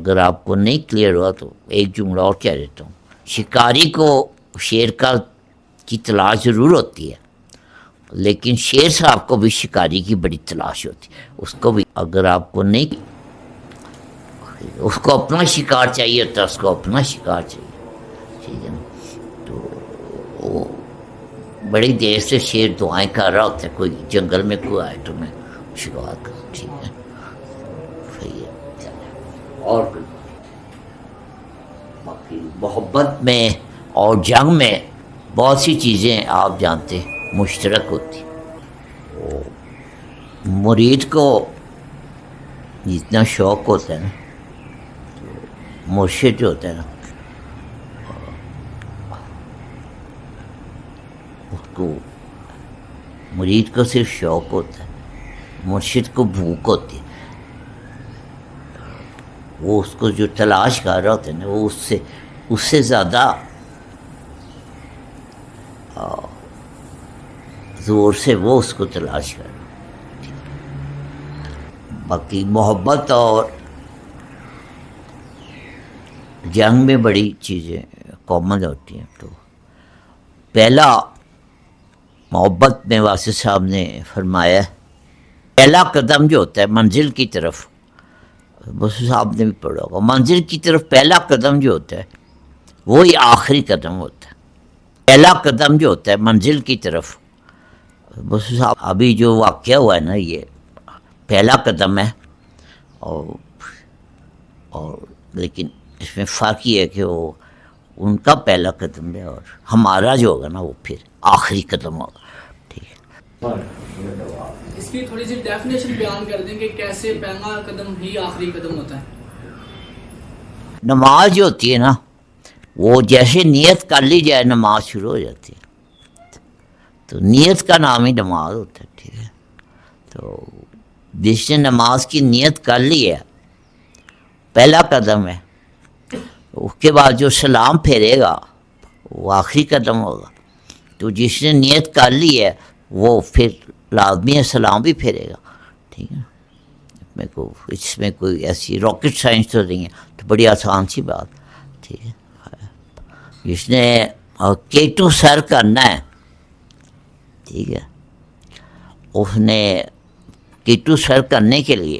اگر آپ کو نہیں کلیئر ہوا تو ایک جملہ اور کہہ دیتا ہوں. شکاری کو شیر کی تلاش ضرور ہوتی ہے، لیکن شیر صاحب کو بھی شکاری کی بڑی تلاش ہوتی ہے. اس کو بھی اگر آپ کو نہیں، اس کو اپنا شکار چاہیے ہوتا ہے، اس کو اپنا شکار چاہیے، ٹھیک ہے نا. تو وہ بڑی دیر سے شیر دعائیں کر رہا ہوتا ہے، کوئی جنگل میں کوئی آئے تو میں شکار کروں، ٹھیک ہے. اور باقی محبت میں اور جنگ میں بہت سی چیزیں آپ جانتے ہیں مشترک ہوتی. مرید کو جتنا شوق ہوتا ہے نا، مرشد جو ہوتا ہے نا، اس کو مرید کو صرف شوق ہوتا ہے، مرشد کو بھوک ہوتی ہے. وہ اس کو جو تلاش کر رہا ہوتا ہے نا، وہ اس سے زیادہ زور سے وہ اس کو تلاش کر رہا ہے. باقی محبت اور جنگ میں بڑی چیزیں کامن ہوتی ہیں. تو پہلا محبت میں واسف صاحب نے فرمایا پہلا قدم جو ہوتا ہے منزل کی طرف، واسف صاحب نے بھی پڑھا ہوگا، منزل کی طرف پہلا قدم جو ہوتا ہے وہی آخری قدم ہوتا ہے. پہلا قدم جو ہوتا ہے منزل کی طرف، واسف صاحب ابھی جو واقعہ ہوا ہے نا، یہ پہلا قدم ہے. اور لیکن اس میں فرق یہ ہے کہ وہ ان کا پہلا قدم ہے اور ہمارا جو ہوگا نا وہ پھر آخری قدم ہوگا. ٹھیک ہے. اس کی تھوڑی سی ڈیفینیشن بیان کر دیں کہ کیسے پہلا قدم ہی آخری قدم ہوتا ہے. نماز جو ہوتی ہے نا، وہ جیسے نیت کر لی جائے نماز شروع ہو جاتی ہے. تو نیت کا نام ہی نماز ہوتا ہے. ٹھیک ہے. تو جس نے نماز کی نیت کر لی ہے پہلا قدم ہے. اس کے بعد جو سلام پھیرے گا وہ آخری قدم ہوگا. تو جس نے نیت کر لی ہے وہ پھر لازمی ہے سلام بھی پھیرے گا. ٹھیک ہے. اس میں کوئی ایسی راکٹ سائنس تو نہیں ہے، تو بڑی آسان سی بات. ٹھیک ہے. جس نے کیٹو سر کرنا ہے، ٹھیک ہے، اس نے کیٹو سر کرنے کے لیے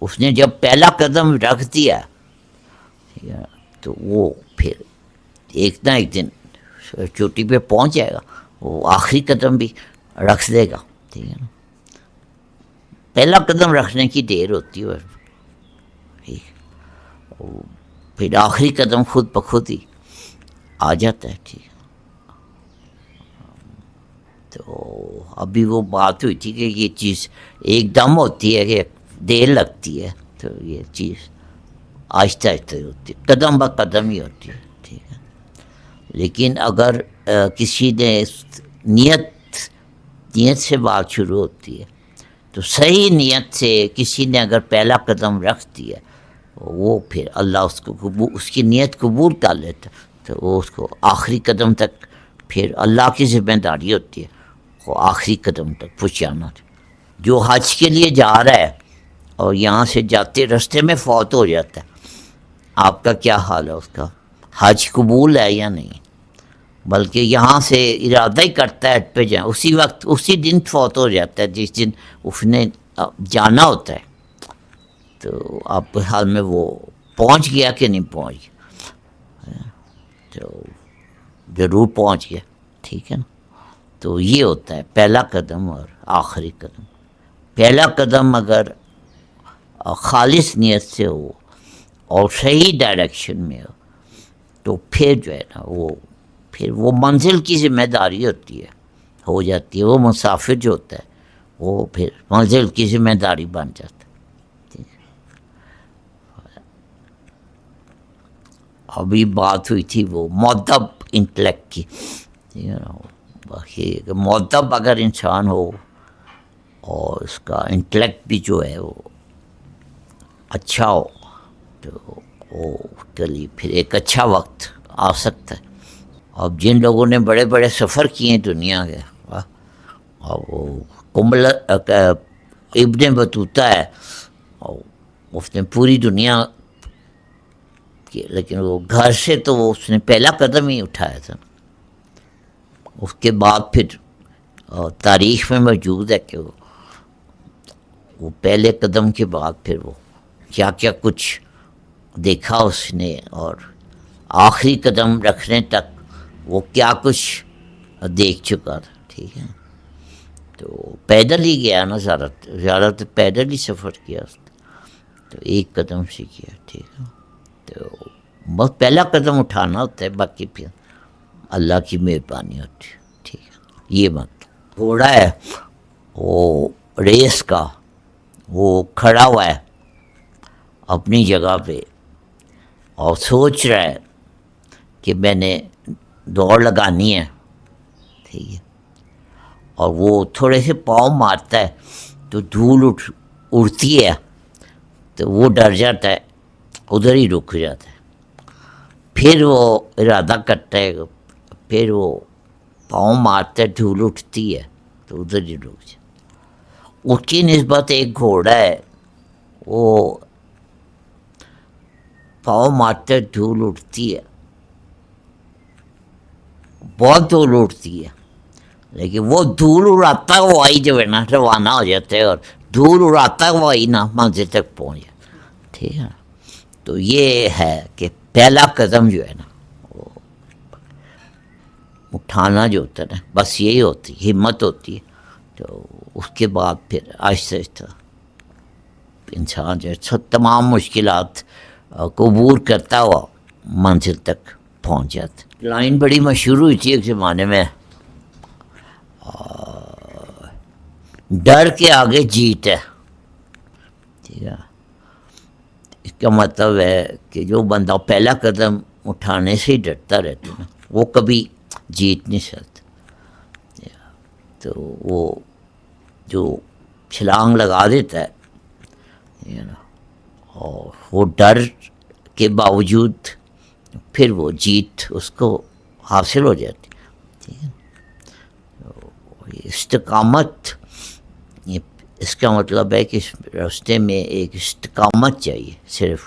اس نے جب پہلا قدم رکھ دیا، ٹھیک ہے، تو وہ پھر ایک نہ ایک دن چوٹی پہ پہنچ جائے گا. وہ آخری قدم بھی رکھ دے گا. ٹھیک ہے نا. پہلا قدم رکھنے کی دیر ہوتی ہے، پھر آخری قدم خود بخود ہی آ جاتا ہے. ٹھیک ہے. تو ابھی وہ بات ہوئی تھی کہ یہ چیز ایک دم ہوتی ہے کہ دیر لگتی ہے، تو یہ چیز آہستہ آہستہ ہوتی ہے، قدم بہ قدم ہی ہوتی ہے. ٹھیک ہے. لیکن اگر کسی نے نیت سے بات شروع ہوتی ہے، تو صحیح نیت سے کسی نے اگر پہلا قدم رکھ دیا، وہ پھر اللہ اس کی نیت قبول کر لیتا. تو وہ اس کو آخری قدم تک پھر اللہ کی ذمہ داری ہوتی ہے وہ آخری قدم تک پہنچانا. جو حج کے لیے جا رہا ہے اور یہاں سے جاتے رستے میں فوت ہو جاتا ہے، آپ کا کیا حال ہے؟ اس کا حج قبول ہے یا نہیں؟ بلکہ یہاں سے ارادہ ہی کرتا ہے پہ جائیں، اسی وقت اسی دن فوت ہو جاتا ہے جس دن اس نے جانا ہوتا ہے. تو آپ کے حال میں وہ پہنچ گیا کہ نہیں پہنچ گیا؟ تو ضرور پہنچ گیا. ٹھیک ہے نا. تو یہ ہوتا ہے پہلا قدم اور آخری قدم. پہلا قدم اگر خالص نیت سے ہو اور صحیح ڈائریکشن میں تو پھر جو ہے نا وہ منزل کی ذمہ داری ہوتی ہے، ہو جاتی ہے. وہ مسافر جو ہوتا ہے وہ پھر منزل کی ذمہ داری بن جاتا ہے. ابھی بات ہوئی تھی وہ مؤدب انٹلیکٹ کی. مؤدب اگر انسان ہو اور اس کا انٹلیکٹ بھی جو ہے وہ اچھا ہو تو وہ کے لیے پھر ایک اچھا وقت آ سکتا ہے. اب جن لوگوں نے بڑے بڑے سفر کیے ہیں دنیا کے، اور وہ ابن بطوطہ ہے، اور اس نے پوری دنیا کہ لیکن وہ گھر سے تو اس نے پہلا قدم ہی اٹھایا تھا. اس کے بعد پھر تاریخ میں موجود ہے کہ وہ پہلے قدم کے بعد پھر وہ کیا کیا کچھ دیکھا اس نے، اور آخری قدم رکھنے تک وہ کیا کچھ دیکھ چکا تھا. ٹھیک ہے، تو پیدل ہی گیا نا، زیادہ تر پیدل ہی سفر کیا اس نے، تو ایک قدم سے کیا. ٹھیک ہے، تو بس پہلا قدم اٹھانا ہوتا ہے، باقی پھر اللہ کی مہربانی ہوتی ہے. ٹھیک ہے، یہ مطلب گھوڑا ہے وہ ریس کا، وہ کھڑا ہوا ہے اپنی جگہ پہ اور سوچ رہا ہے کہ میں نے دوڑ لگانی ہے. ٹھیک ہے، اور وہ تھوڑے سے پاؤں مارتا ہے تو دھول اڑتی ہے، تو وہ ڈر جاتا ہے، ادھر ہی رک جاتا ہے. پھر وہ ارادہ کرتا ہے، پھر وہ پاؤں مارتا ہے، دھول اٹھتی ہے تو ادھر ہی رک جاتا ہے. اس کی نسبت ایک گھوڑا ہے، وہ پاؤں مارتا ہے، دھول اٹھتی ہے، بہت دھول اٹھتی ہے، لیکن وہ دھول اڑاتا ہوا ہی جو ہے نا روانہ ہو جاتا ہے، اور دھول اڑاتا ہوا ہی نا منزل تک پہنچ جاتا ہے. ٹھیک ہے، تو یہ ہے کہ پہلا قدم جو ہے نا وہ اٹھانا جو ہوتا ہے نا، بس یہی ہوتی ہمت ہوتی ہے. تو اس کے بعد پھر آہستہ آہستہ انسان جو ہے تمام مشکلات کو عبور کرتا ہوا منزل تک پہنچ جاتا. لائن بڑی مشہور ہوئی تھی ایک زمانے میں، ڈر کے آگے جیت ہے. ٹھیک ہے، اس کا مطلب ہے کہ جو بندہ پہلا قدم اٹھانے سے ہی ڈرتا رہتا ہے نا، وہ کبھی جیت نہیں سکتا. تو وہ جو چھلانگ لگا دیتا ہے نا، اور وہ ڈر کے باوجود پھر وہ جیت اس کو حاصل ہو جاتی. ٹھیک ہے، استقامت، اس کا مطلب ہے کہ اس راستے میں ایک استقامت چاہیے صرف.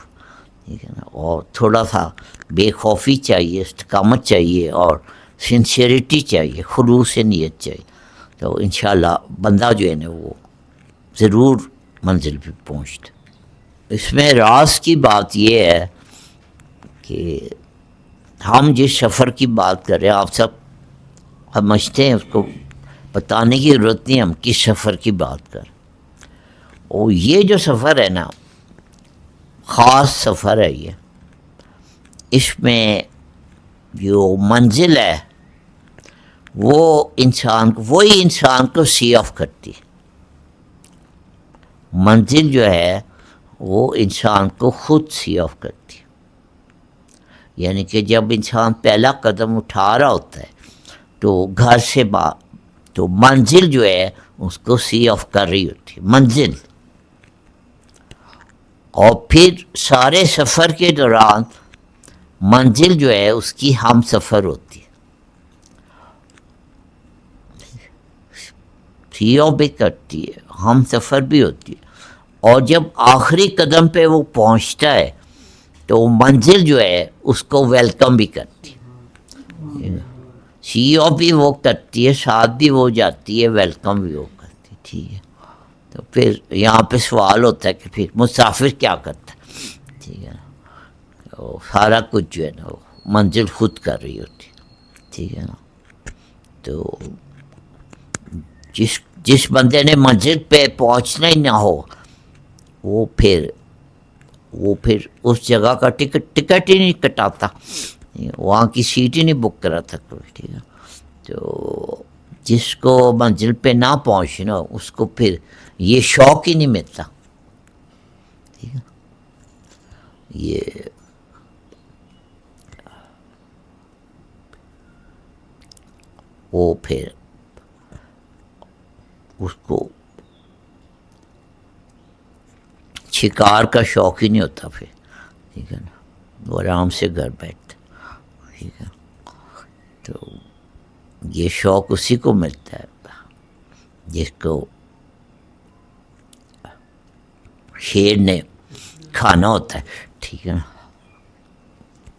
ٹھیک ہے نا، اور تھوڑا سا بے خوفی چاہیے، استقامت چاہیے، اور سنسیئرٹی چاہیے، خلوص نیت چاہیے. تو انشاءاللہ بندہ جو ہے نا وہ ضرور منزل پہ پہنچتا. اس میں راز کی بات یہ ہے کہ ہم جس سفر کی بات کر رہے ہیں، آپ سب سمجھتے ہیں، اس کو بتانے کی ضرورت نہیں ہم کس سفر کی بات کر. اور یہ جو سفر ہے نا، خاص سفر ہے یہ. اس میں جو منزل ہے وہ وہی انسان کو سی آف کرتی ہے. منزل جو ہے وہ انسان کو خود سی آف کرتی ہے. یعنی کہ جب انسان پہلا قدم اٹھا رہا ہوتا ہے تو گھر سے تو منزل جو ہے اس کو سی آف کر رہی ہوتی ہے منزل. اور پھر سارے سفر کے دوران منزل جو ہے اس کی ہم سفر ہوتی ہے، سی آف بھی کرتی ہے، ہم سفر بھی ہوتی ہے. اور جب آخری قدم پہ وہ پہنچتا ہے تو منزل جو ہے اس کو ویلکم بھی کرتی ہے. سی آف بھی وہ کرتی ہے، ساتھ بھی وہ جاتی ہے، ویلکم بھی وہ کرتی ہے. ٹھیک ہے، تو پھر یہاں پہ سوال ہوتا ہے کہ پھر مسافر کیا کرتا ہے. ٹھیک ہے، تو سارا کچھ جو ہے نا وہ منزل خود کر رہی ہوتی ہے. ٹھیک ہے نا، تو جس بندے نے منزل پہ پہنچنا ہی نہ ہو وہ پھر اس جگہ کا ٹکٹ ہی نہیں کٹاتا، وہاں کی سیٹ ہی نہیں بک کراتا کوئی. ٹھیک ہے، تو جس کو منزل پہ نہ پہنچنا اس کو پھر یہ شوق ہی نہیں ملتا. ٹھیک ہے، یہ وہ پھر اس کو شکار کا شوق ہی نہیں ہوتا پھر. ٹھیک ہے نا، وہ آرام سے گھر بیٹھتا. ٹھیک ہے، تو یہ شوق اسی کو ملتا ہے جس کو شیر نے کھانا ہوتا ہے. ٹھیک ہے نا،